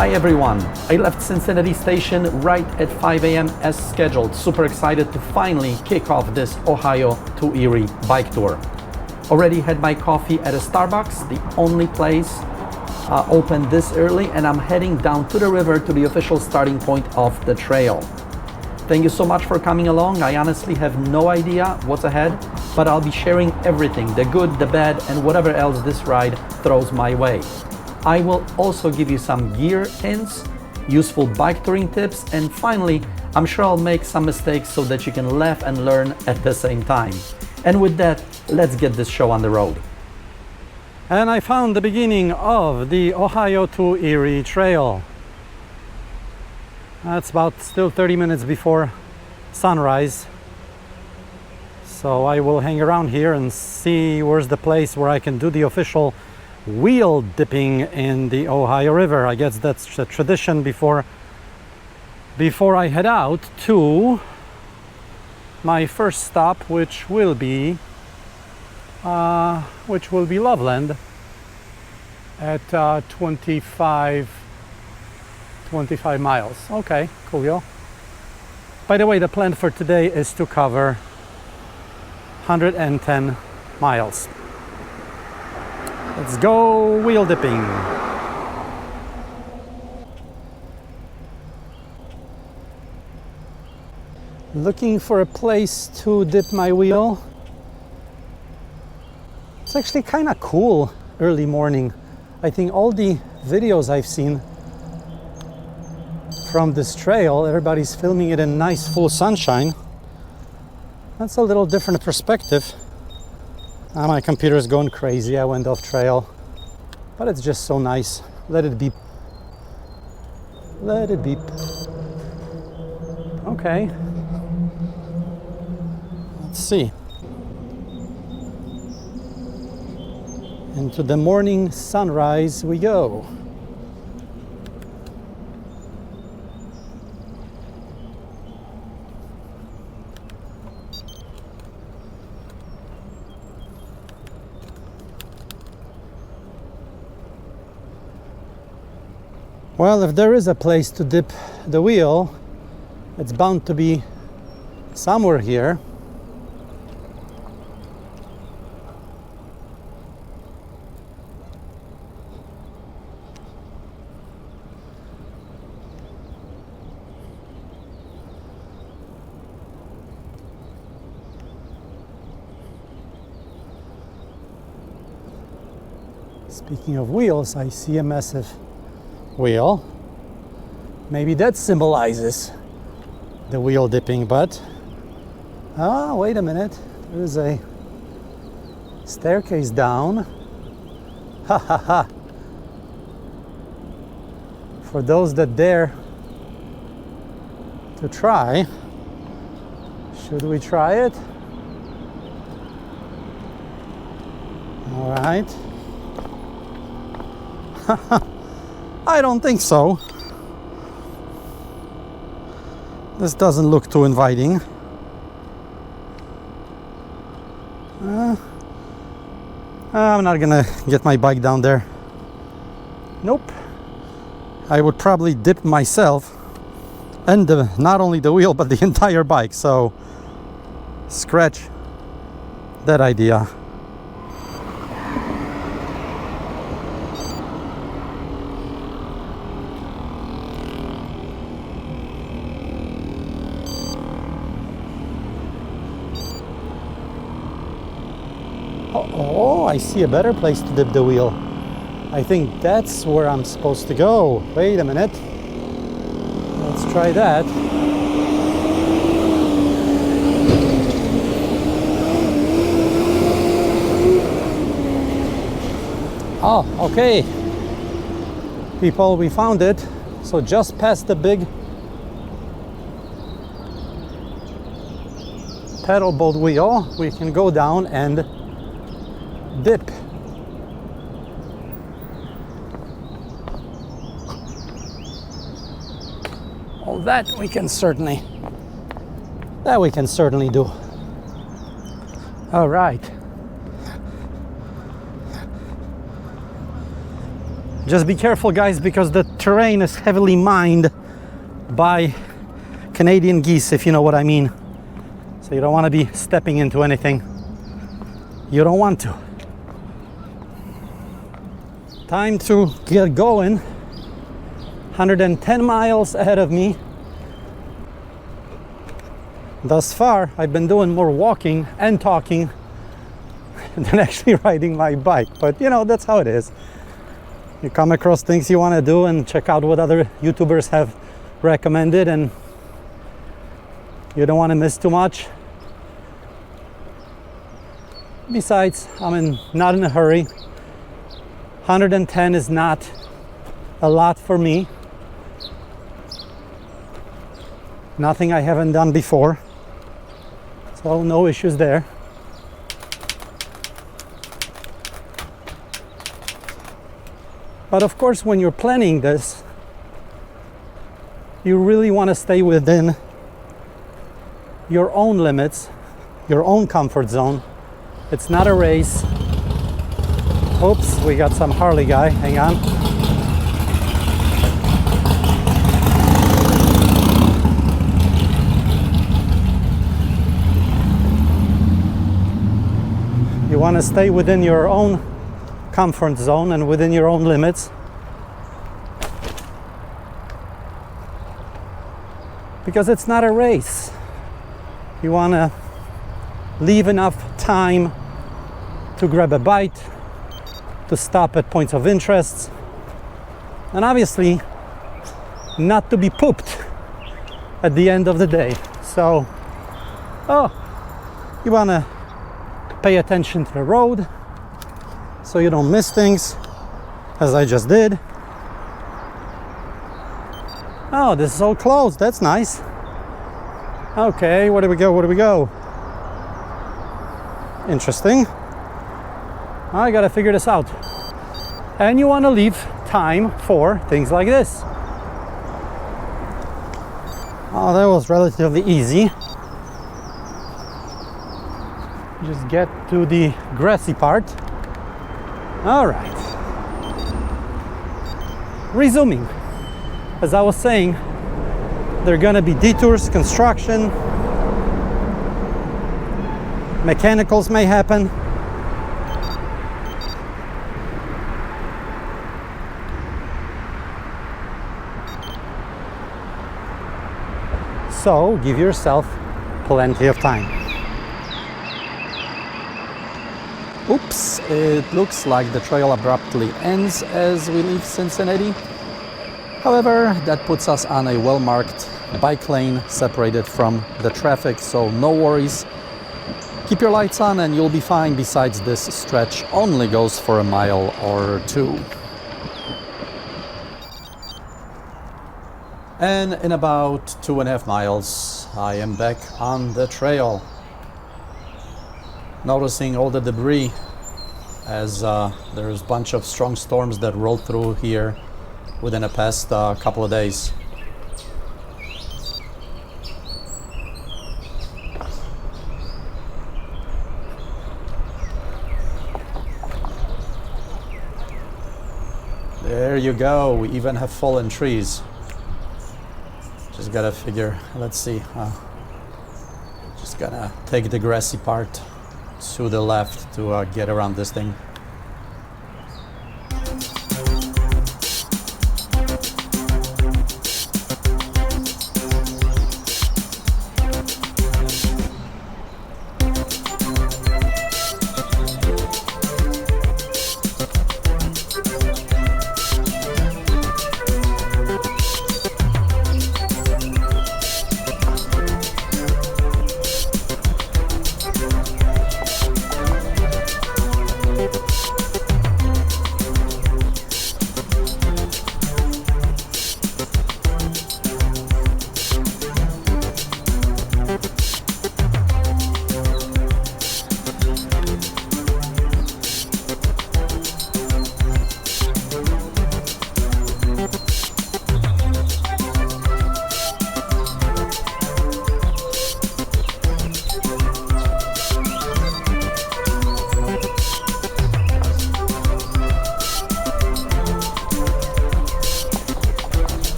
Hi everyone, I left Cincinnati station right at 5 a.m. as scheduled. Super excited to finally kick off this Ohio to Erie bike tour. Already had my coffee at a Starbucks, the only place open this early, and I'm heading down to the river to the official starting point of the trail. Thank you so much for coming along. I honestly have no idea what's ahead, but I'll be sharing everything, the good, the bad, and whatever else this ride throws my way. I will also give you some gear hints, useful bike touring tips, and finally, I'm sure I'll make some mistakes so that you can laugh and learn at the same time. And with that, let's get this show on the road. And I found the beginning of the Ohio to Erie Trail. That's about still 30 minutes before sunrise. So I will hang around here and see where's the place where I can do the official wheel dipping in the Ohio River. I guess that's a tradition before I head out to my first stop, which will be Loveland at 25 miles. Okay, cool. By the way, the plan for today is to cover 110 miles. Let's go wheel dipping. Looking for a place to dip my wheel. It's actually kind of cool early morning. I think all the videos I've seen from this trail, everybody's filming it in nice full sunshine. That's a little different perspective. My computer's going crazy. I went off trail, but it's just so nice. Let it beep. Let it beep. Okay. Let's see. Into the morning sunrise we go. Well, if there is a place to dip the wheel, it's bound to be somewhere here. Speaking of wheels, I see a massive wheel. Maybe that symbolizes the wheel dipping, but wait a minute, there's a staircase down. Ha ha ha. For those that dare to try, should we try it? All right. I don't think so. This doesn't look too inviting. I'm not gonna get my bike down there. Nope. I would probably dip myself and not only the wheel but the entire bike, so scratch that idea. Oh, I see a better place to dip the wheel. I think that's where I'm supposed to go. Wait a minute. Let's try that. Oh, okay. People, we found it. So just past the big pedal boat wheel, we can go down and dip. Well, that we can certainly do. All right. Just be careful, guys, because the terrain is heavily mined by Canadian geese, if you know what I mean. So you don't want to be stepping into anything you don't want to. Time to get going. 110 miles ahead of me. Thus far, I've been doing more walking and talking than actually riding my bike. But you know, that's how it is. You come across things you want to do and check out what other YouTubers have recommended, and you don't want to miss too much. Besides, not in a hurry. 110 is not a lot for me. Nothing I haven't done before. So no issues there. But of course, when you're planning this, you really want to stay within your own limits, your own comfort zone. It's not a race. Oops, we got some Harley guy, hang on. You want to stay within your own comfort zone and within your own limits, because it's not a race. You want to leave enough time to grab a bite, to stop at points of interest, and obviously not to be pooped at the end of the day. So, you want to pay attention to the road so you don't miss things, as I just did. Oh, this is all closed. That's nice. Okay, where do we go? Where do we go? Interesting. I gotta figure this out. And you want to leave time for things like this. Oh, that was relatively easy. Just get to the grassy part. All right. Resuming. As I was saying, there are gonna be detours, construction, mechanicals may happen. So give yourself plenty of time. Oops, it looks like the trail abruptly ends as we leave Cincinnati. However, that puts us on a well-marked bike lane separated from the traffic, so no worries. Keep your lights on and you'll be fine. Besides, this stretch only goes for a mile or two. And in about 2.5 miles, I am back on the trail. Noticing all the debris as there's a bunch of strong storms that rolled through here within the past couple of days. There you go, we even have fallen trees. Just gotta figure, let's see, just gonna take the grassy part to the left to get around this thing.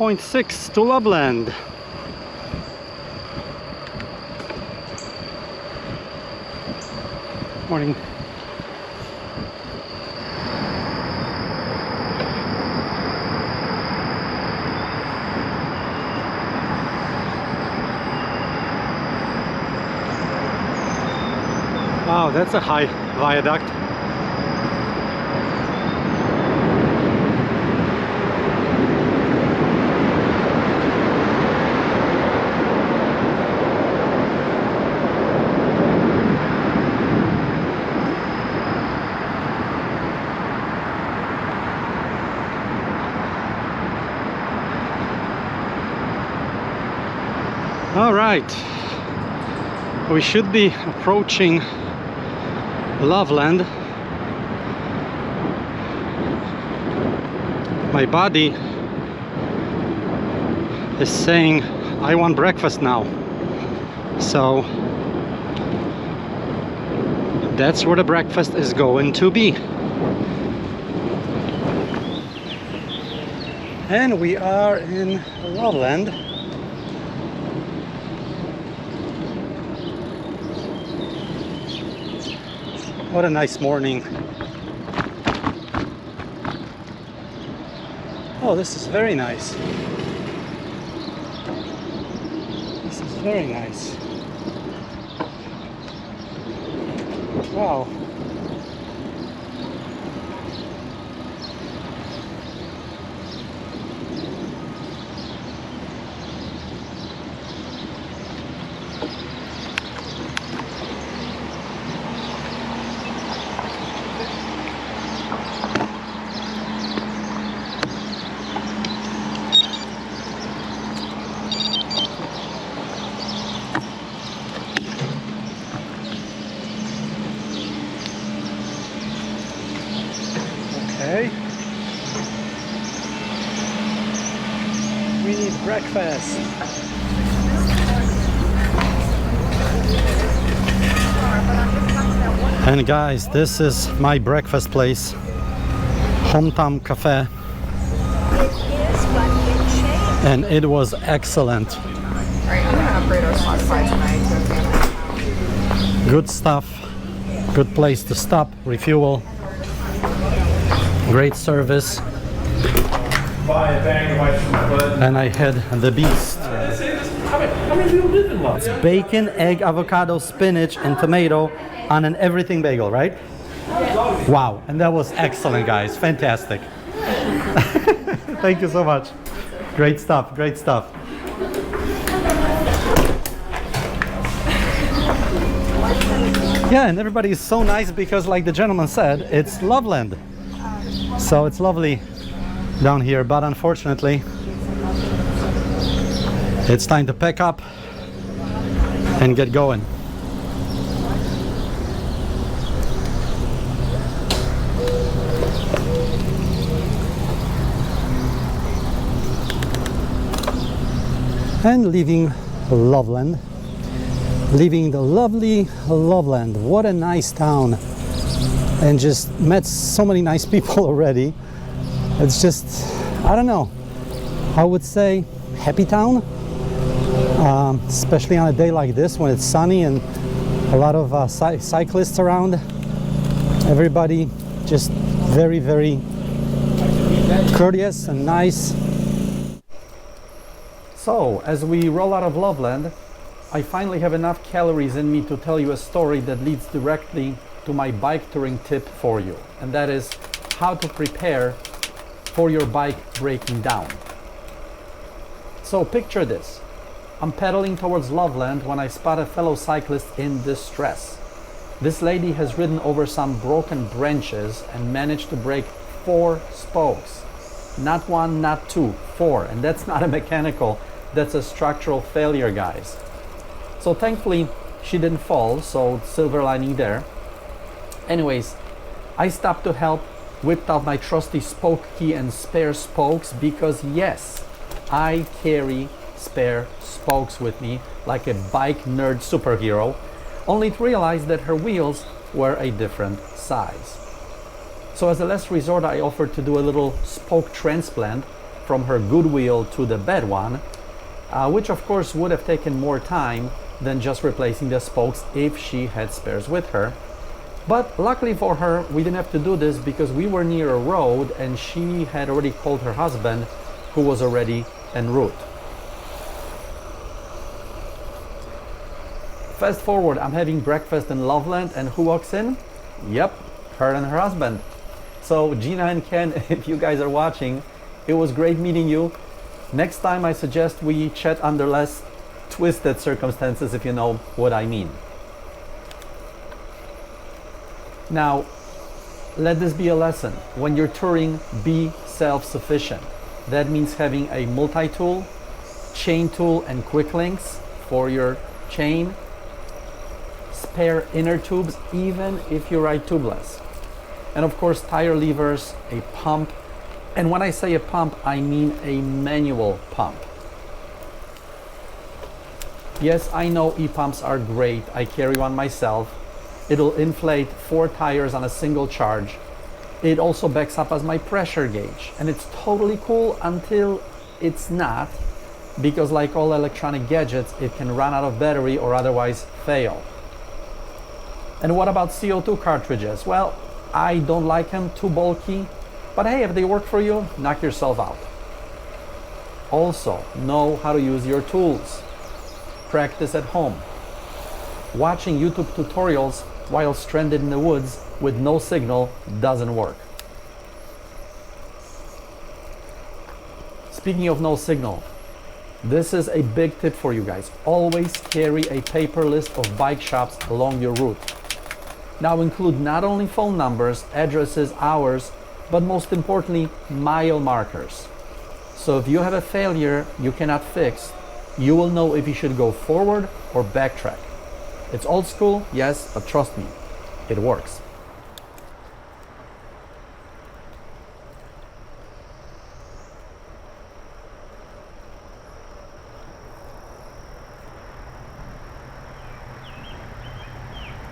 1.6 to Loveland. Morning. Wow, that's a high viaduct. All right, we should be approaching Loveland. My body is saying I want breakfast now, so that's where the breakfast is going to be. And we are in Loveland. What a nice morning. Oh, this is very nice. This is very nice. Wow. Okay. We need breakfast. And guys, this is my breakfast place, Hometown Cafe, and it was excellent. Good stuff, good place to stop, refuel, great service, and I had the beast. How many people live in Loveland? It's bacon, egg, avocado, spinach, and tomato on an everything bagel, right? Wow, and that was excellent, guys. Fantastic. Thank you so much. Great stuff, great stuff. Yeah, and everybody is so nice because, like the gentleman said, it's Loveland. So it's lovely down here, but unfortunately, it's time to pack up and get going. And leaving Loveland, leaving the lovely Loveland. What a nice town, and just met so many nice people already. It's just, I don't know, I would say happy town, especially on a day like this when it's sunny and a lot of cyclists around. Everybody just very, very courteous and nice. So, as we roll out of Loveland, I finally have enough calories in me to tell you a story that leads directly to my bike touring tip for you, and that is how to prepare for your bike breaking down. So picture this. I'm pedaling towards Loveland when I spot a fellow cyclist in distress. This lady has ridden over some broken branches and managed to break 4 spokes. Not 1, not 2, 4, and that's not a mechanical, that's a structural failure, guys. So thankfully she didn't fall, so silver lining there. Anyways, I stopped to help, whipped out my trusty spoke key and spare spokes because yes, I carry spare spokes with me like a bike nerd superhero, only to realize that her wheels were a different size. So as a last resort, I offered to do a little spoke transplant from her good wheel to the bad one, which of course would have taken more time than just replacing the spokes if she had spares with her. But luckily for her, we didn't have to do this because we were near a road and she had already called her husband, who was already en route. Fast forward, I'm having breakfast in Loveland, and who walks in? Yep, her and her husband. So Gina and Ken, if you guys are watching, it was great meeting you. Next time I suggest we chat under less twisted circumstances, if you know what I mean. Now, let this be a lesson. When you're touring, be self-sufficient. That means having a multi-tool, chain tool and quick links for your chain, spare inner tubes, even if you ride tubeless. And of course, tire levers, a pump. And when I say a pump, I mean a manual pump. Yes, I know e-pumps are great. I carry one myself. It'll inflate 4 tires on a single charge. It also backs up as my pressure gauge. And it's totally cool until it's not, because like all electronic gadgets, it can run out of battery or otherwise fail. And what about CO2 cartridges? Well, I don't like them, too bulky. But hey, if they work for you, knock yourself out. Also, know how to use your tools. Practice at home. Watching YouTube tutorials while stranded in the woods with no signal doesn't work. Speaking of no signal, this is a big tip for you guys. Always carry a paper list of bike shops along your route. Now include not only phone numbers, addresses, hours, but most importantly, mile markers. So if you have a failure you cannot fix, you will know if you should go forward or backtrack. It's old school, yes, but trust me, it works.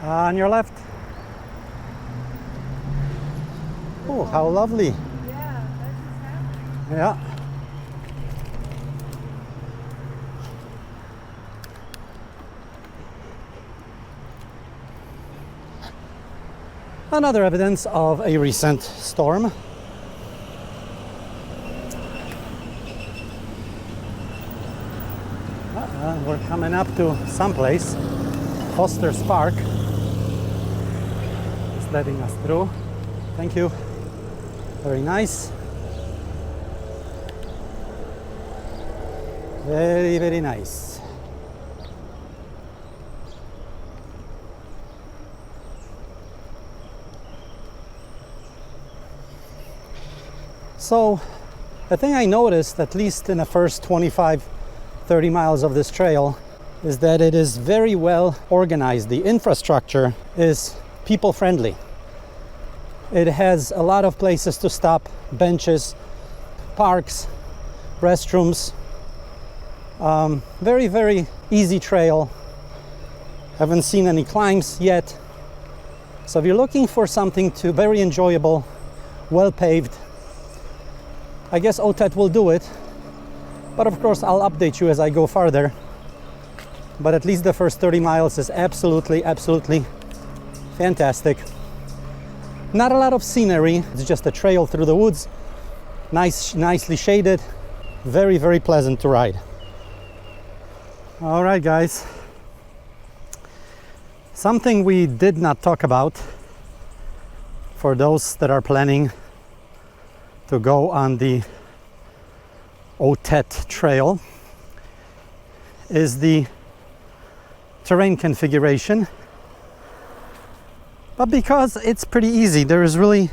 On your left. Oh, how lovely. Yeah, that's just happening. Yeah. Another evidence of a recent storm. We're coming up to someplace. Foster's Park is letting us through. Thank you. Very nice. Very, very nice. So, the thing I noticed, at least in the first 25-30 miles of this trail, is that it is very well organized. The infrastructure is people friendly. It has a lot of places to stop, benches, parks, restrooms. Very, very easy trail. Haven't seen any climbs yet. So if you're looking for something very enjoyable, well paved, I guess OTET will do it. But of course I'll update you as I go farther. But at least the first 30 miles is absolutely, absolutely fantastic. Not a lot of scenery, it's just a trail through the woods. Nicely shaded, very, very pleasant to ride. All right, guys. Something we did not talk about for those that are planning to go on the OTET trail is the terrain configuration. But because it's pretty easy, there is really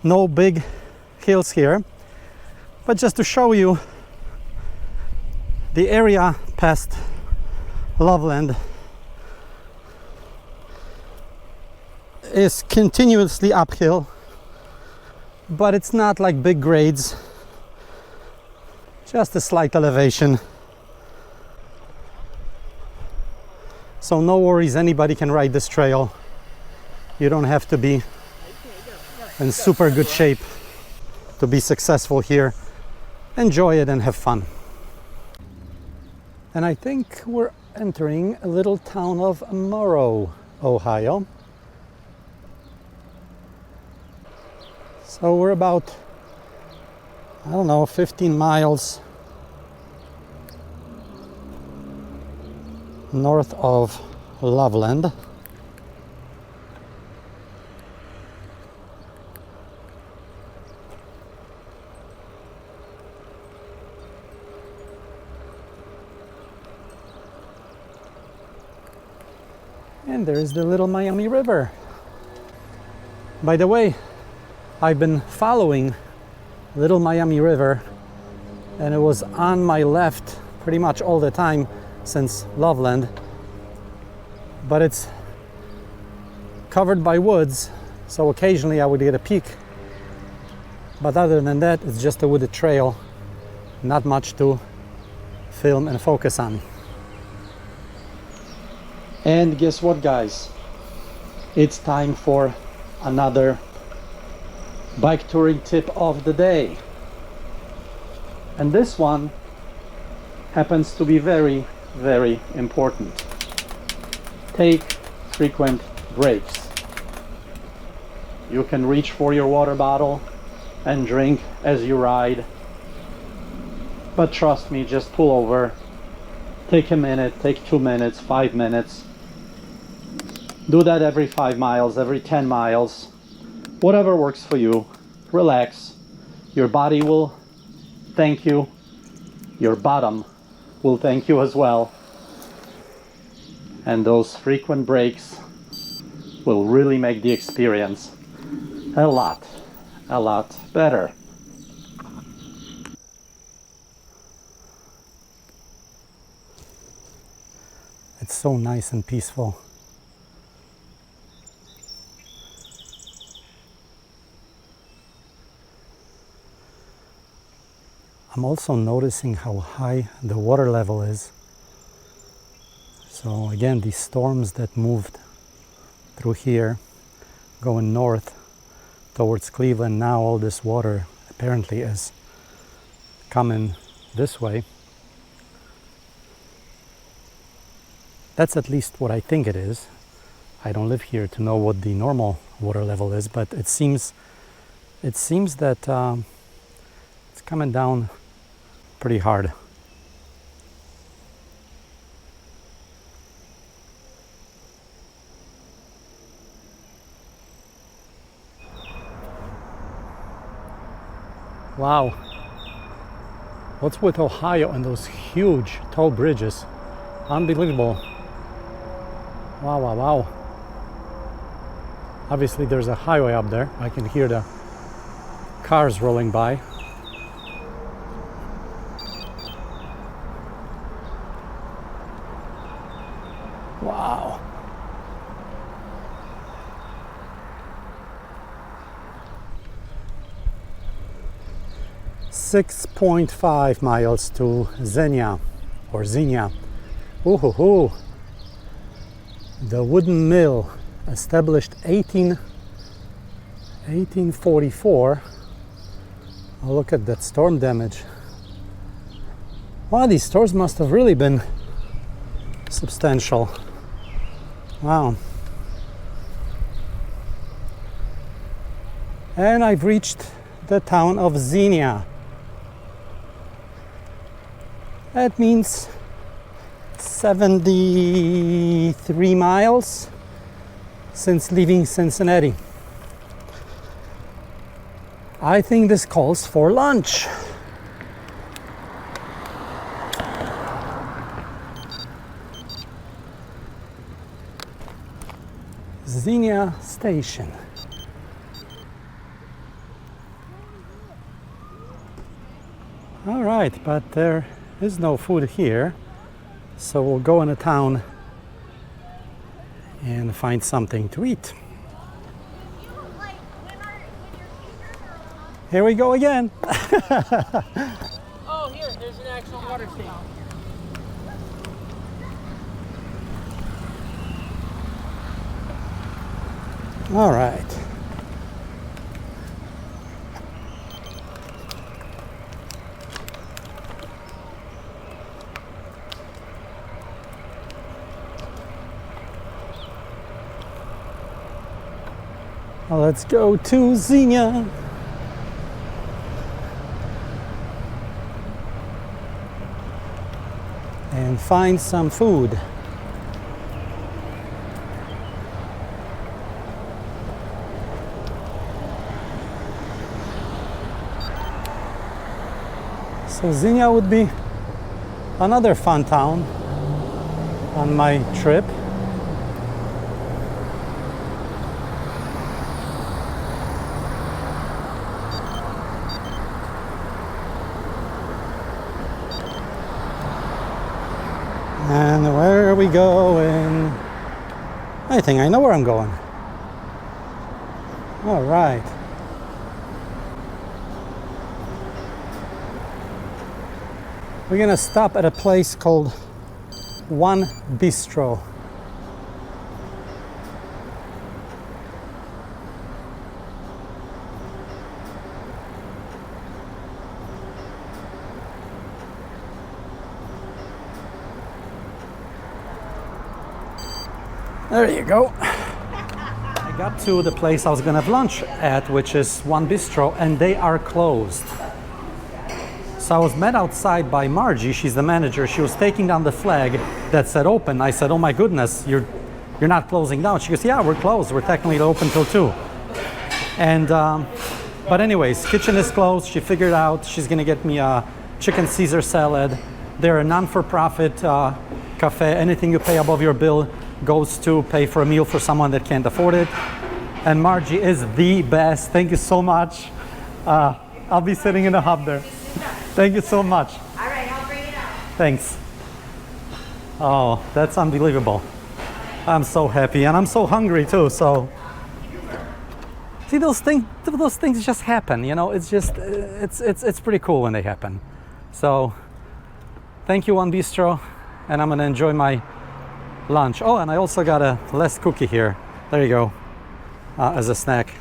no big hills here. But just to show you, the area past Loveland is continuously uphill, but it's not like big grades, just a slight elevation. So no worries, anybody can ride this trail. You don't have to be in super good shape to be successful here. enjoy it and have fun. And I think we're entering a little town of Morrow, Ohio. So we're about, I don't know, 15 miles north of Loveland. And there's the Little Miami River. By the way, I've been following Little Miami River, and it was on my left pretty much all the time since Loveland, but it's covered by woods, so occasionally I would get a peek, but other than that it's just a wooded trail, not much to film and focus on. And guess what, guys, it's time for another bike touring tip of the day, and this one happens to be very, very important. Take frequent breaks. You can reach for your water bottle and drink as you ride, but trust me, just pull over, take a minute, take 2 minutes, 5 minutes. Do that every 5 miles, every 10 miles, whatever works for you. Relax. Your body will thank you. Your bottom will thank you as well. And those frequent breaks will really make the experience a lot better. It's so nice and peaceful. I'm also noticing how high the water level is. So again, these storms that moved through here, going north towards Cleveland, now all this water apparently is coming this way. That's at least what I think it is. I don't live here to know what the normal water level is, but it seems that it's coming down pretty hard. Wow. What's with Ohio and those huge tall bridges? Unbelievable. Wow, wow, wow. Obviously there's a highway up there. I can hear the cars rolling by. Wow. .5 miles to Xenia or Xenia. Ooh, the wooden mill, established 1844. Oh, look at that storm damage. Wow, these stores must have really been substantial. Wow. And I've reached the town of Xenia. That means 73 miles since leaving Cincinnati. I think this calls for lunch. Xenia Station. All right, but there is no food here, so we'll go in a town and find something to eat. Here we go again. Oh, here, there's an actual water station. All right. Let's go to Xenia. And find some food. So Xenia would be another fun town on my trip. And where are we going? I think I know where I'm going. All right. We're gonna stop at a place called One Bistro. There you go. I got to the place I was gonna have lunch at, which is One Bistro, and they are closed. So I was met outside by Margie, she's the manager. She was taking down the flag that said open. I said, oh my goodness, you're not closing down. She goes, yeah, we're closed. We're technically open till 2. And, but anyways, kitchen is closed. She figured out she's gonna get me a chicken Caesar salad. They're a non-for-profit cafe. Anything you pay above your bill goes to pay for a meal for someone that can't afford it. And Margie is the best. Thank you so much. I'll be sitting in the hub there. Thank you so much. All right, I'll bring it out. Thanks. Oh, that's unbelievable. I'm so happy, and I'm so hungry too. So, see, those things just happen. You know, it's just it's pretty cool when they happen. So, thank you, One Bistro, and I'm gonna enjoy my lunch. Oh, and I also got a last cookie here. There you go, as a snack.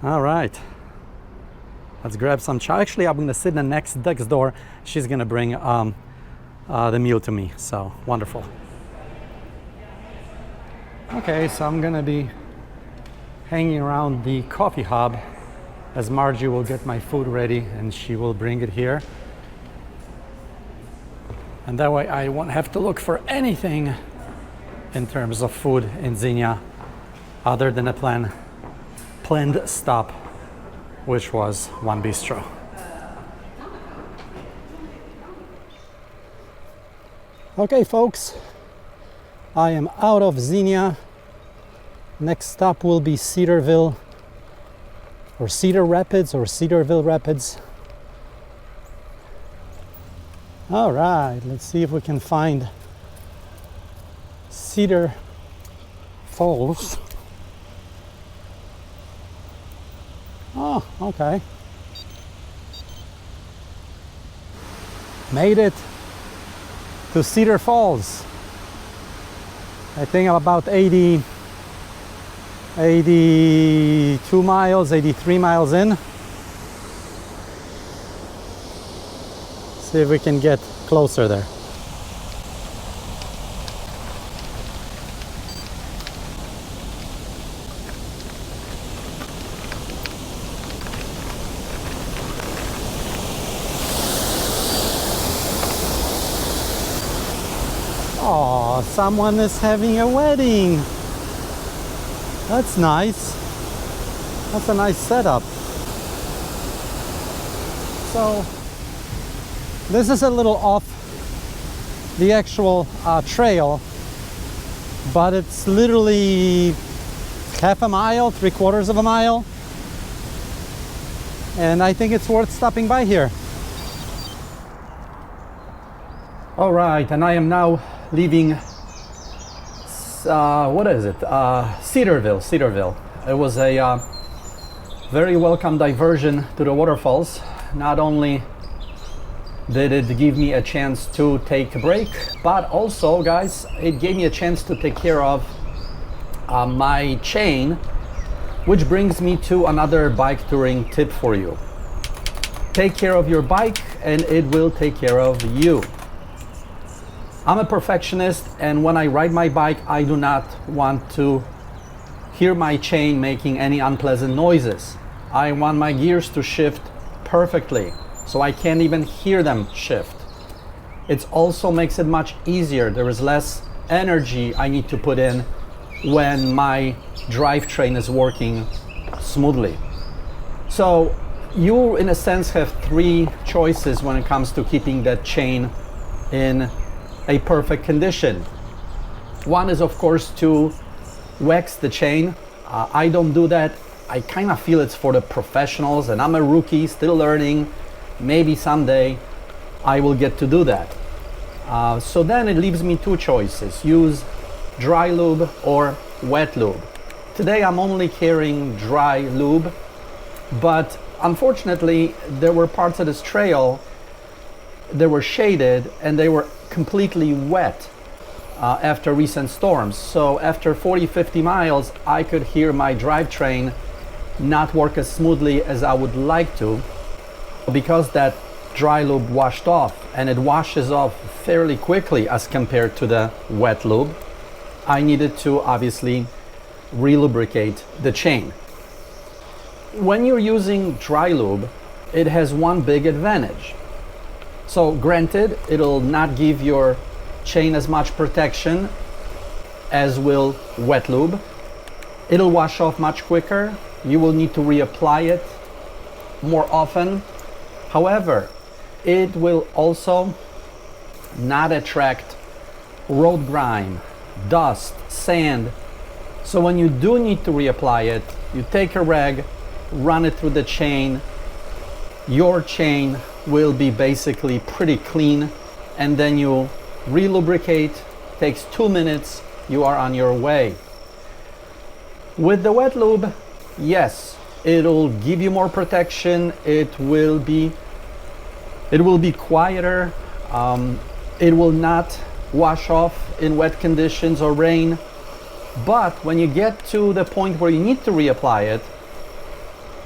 All right. Let's grab some chow. Actually, I'm gonna sit in the next door. She's gonna bring the meal to me. So wonderful. Okay, so I'm gonna be hanging around the coffee hub as Margie will get my food ready and she will bring it here. And that way I won't have to look for anything in terms of food in Xenia other than a planned stop, which was One Bistro. Okay, folks, I am out of Xenia. Next stop will be Cedarville, or Cedar Rapids, or Cedarville Rapids. All right, let's see if we can find Cedar Falls. Oh, okay. Made it to Cedar Falls. I think I'm about 82 miles, 83 miles in. See if we can get closer there. Oh, someone is having a wedding. That's nice. That's a nice setup. So, this is a little off the actual trail, but it's literally half a mile, 3/4 of a mile. And I think it's worth stopping by here. All right, and I am now leaving, what is it? Cedarville. It was a very welcome diversion to the waterfalls. Not only did it give me a chance to take a break, but also, guys, it gave me a chance to take care of my chain, which brings me to another bike touring tip for you. Take care of your bike and it will take care of you. I'm a perfectionist, and when I ride my bike, I do not want to hear my chain making any unpleasant noises. I want my gears to shift perfectly, so I can't even hear them shift. It also makes it much easier. There is less energy I need to put in when my drivetrain is working smoothly. So you, in a sense, have three choices when it comes to keeping that chain in a perfect condition. One is, of course, to wax the chain. I don't do that. I kind of feel it's for the professionals, and I'm a rookie, still learning. Maybe someday I will get to do that. So then it leaves me two choices: use dry lube or wet lube. Today I'm only carrying dry lube, but unfortunately there were parts of this trail that were shaded and they were completely wet after recent storms. So after 40-50 miles I could hear my drivetrain not work as smoothly as I would like to, because that dry lube washed off, and it washes off fairly quickly as compared to the wet lube. I needed to obviously relubricate the chain. When you're using dry lube, it has one big advantage. So granted, it'll not give your chain as much protection as will wet lube. It'll wash off much quicker. You will need to reapply it more often. However, it will also not attract road grime, dust, sand. So when you do need to reapply it, you take a rag, run it through the chain. Your chain will be basically pretty clean, and then you relubricate. Takes 2 minutes, you are on your way. With the wet lube, yes, it'll give you more protection. It will be quieter. It will not wash off in wet conditions or rain. But when you get to the point where you need to reapply it,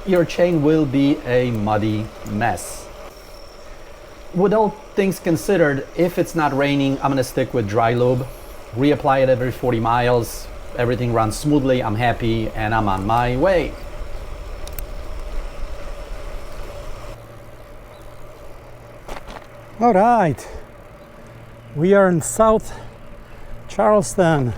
your chain will be a muddy mess. With all things considered, if it's not raining, I'm gonna stick with dry lube. Reapply it every 40 miles. Everything runs smoothly, I'm happy, and I'm on my way. All right, we are in South Charleston.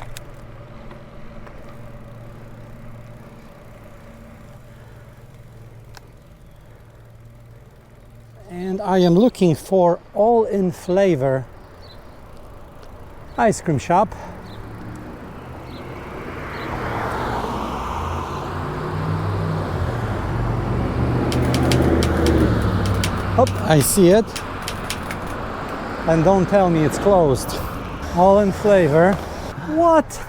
And I am looking for All in Flavor ice cream shop. Oh, I see it. And don't tell me it's closed. All in Flavor. What?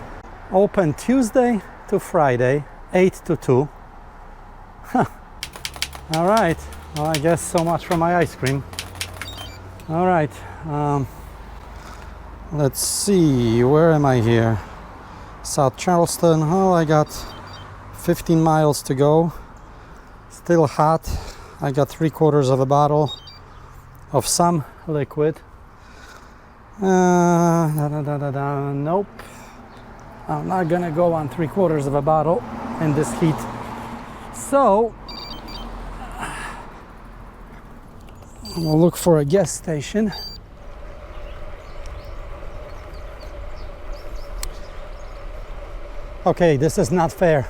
Open Tuesday to Friday, 8 to 2. Huh. All right. Well, I guess so much for my ice cream. All right. Let's see. Where am I here? South Charleston. Oh, I got 15 miles to go. Still hot. I got 3/4 of a bottle of some liquid. Nope. I'm not gonna go on 3/4 of a bottle in this heat. So we'll look for a gas station. Okay, this is not fair.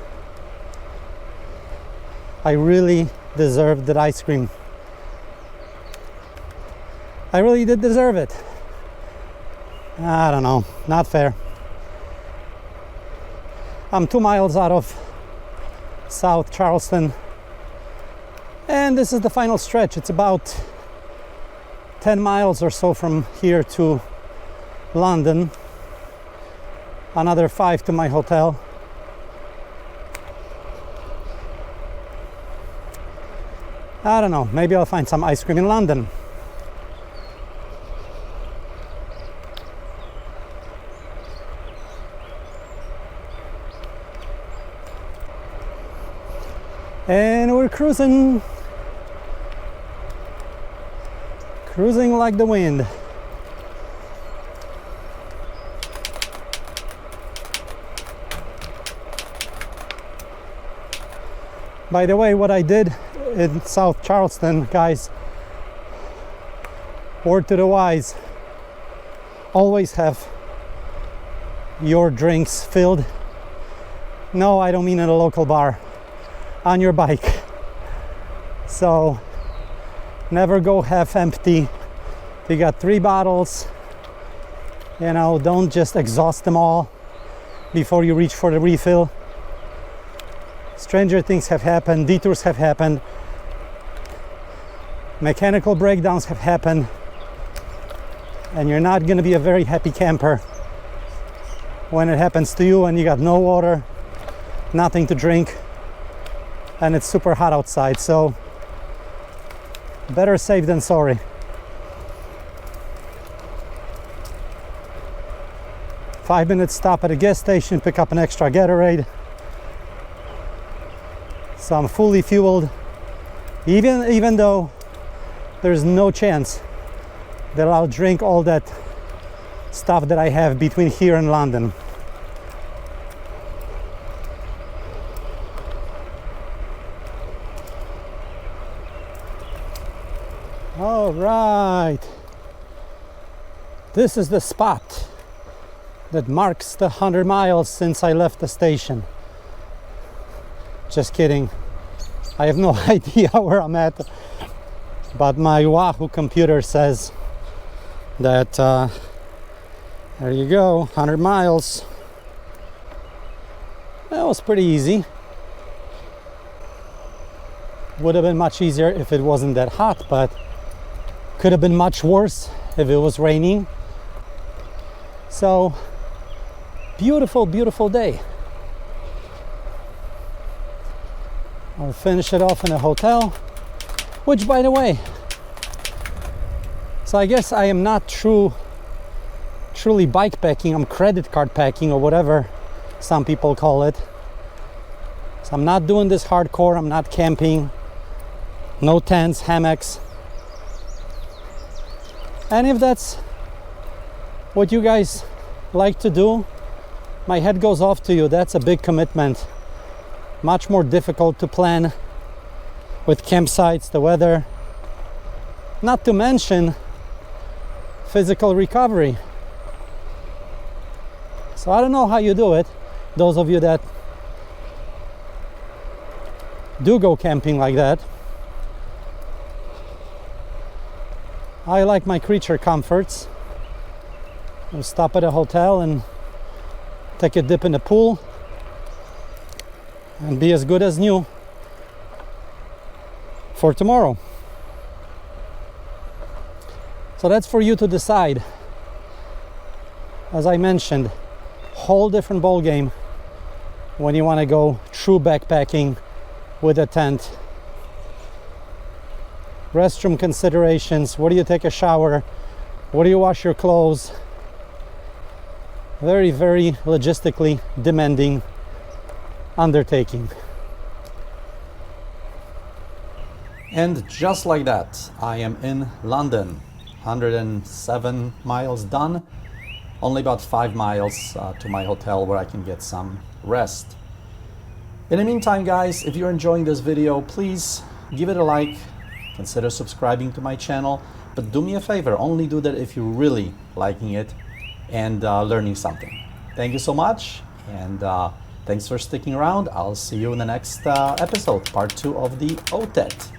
I really deserved that ice cream. I really did deserve it. I don't know, not fair. I'm 2 miles out of South Charleston, and this is the final stretch. It's about 10 miles or so from here to London, another 5 to my hotel. I don't know, maybe I'll find some ice cream in London. And we're cruising like the wind. By the way, what I did in South Charleston, guys, word to the wise, always have your drinks filled. No, I don't mean in a local bar, on your bike. So never go half empty. If you got 3 bottles, you know, don't just exhaust them all before you reach for the refill. Stranger things have happened, detours have happened, mechanical breakdowns have happened, and you're not going to be a very happy camper when it happens to you and you got no water, nothing to drink, and it's super hot outside. So better safe than sorry. Five-minute stop at a gas station, pick up an extra Gatorade. So I'm fully fueled, even though there's no chance that I'll drink all that stuff that I have between here and London. All right, this is the spot that marks the 100 miles since I left the station. Just kidding, I have no idea where I'm at, but my Wahoo computer says that there you go, 100 miles. That was pretty easy. Would have been much easier if it wasn't that hot, but could have been much worse if it was raining. So beautiful, beautiful day. I'll finish it off in a hotel, which, by the way, so I guess I am not truly bike packing, I'm credit card packing, or whatever some people call it. So I'm not doing this hardcore, I'm not camping, no tents, hammocks. And if that's what you guys like to do, my head goes off to you. That's a big commitment. Much more difficult to plan with campsites, the weather, not to mention physical recovery. So I don't know how you do it, those of you that do go camping like that. I like my creature comforts. I'll stop at a hotel and take a dip in the pool and be as good as new for tomorrow. So that's for you to decide. As I mentioned, whole different ball game when you want to go true backpacking with a tent. Restroom considerations, where do you take a shower, where do you wash your clothes? Very, very logistically demanding undertaking. And just like that, I am in London. 107 miles done. Only about 5 miles to my hotel where I can get some rest. In the meantime, guys, if you're enjoying this video, please give it a like. Consider subscribing to my channel. But do me a favor, only do that if you're really liking it and learning something. Thank you so much, and thanks for sticking around. I'll see you in the next episode, part 2 of the OTET.